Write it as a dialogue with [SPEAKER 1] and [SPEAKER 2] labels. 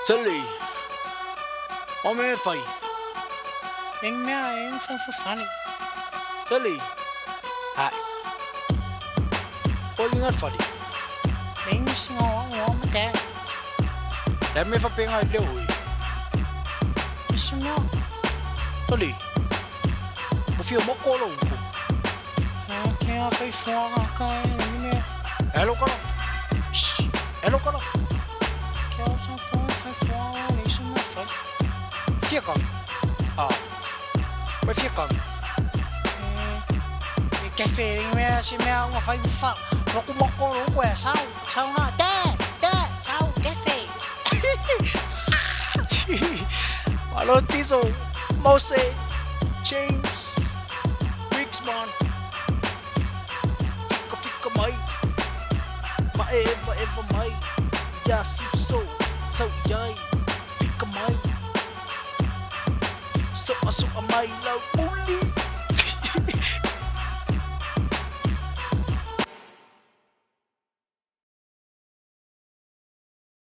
[SPEAKER 1] Sally, om med fej.
[SPEAKER 2] Ingen mere, ingen form for funny.
[SPEAKER 1] Sally, hej. Hvor er for det?
[SPEAKER 2] Ingen sådan over med det.
[SPEAKER 1] Lad mig få penge og leve ud.
[SPEAKER 2] Hvad så nu?
[SPEAKER 1] Sally, hvorfor må gå lov?
[SPEAKER 2] Ja, kan jeg få i forrækker ingen mere?
[SPEAKER 1] Hallo, går du? Hallo, går du?
[SPEAKER 2] Kan jeg også få i forrækker ligesom med fred?
[SPEAKER 1] 4 gange. Hvad 4 gange?
[SPEAKER 2] Jeg kan ingen mere, se mere over for i far. Hvor må gå lov, jeg sav. Sav nå, sav, kaffe.
[SPEAKER 1] Hallo, Tiso, Mose, James, Riksman. Fikker mig. Forever mig. Jeg stå, så jeg fikker mig. Så og mig, lav muligt.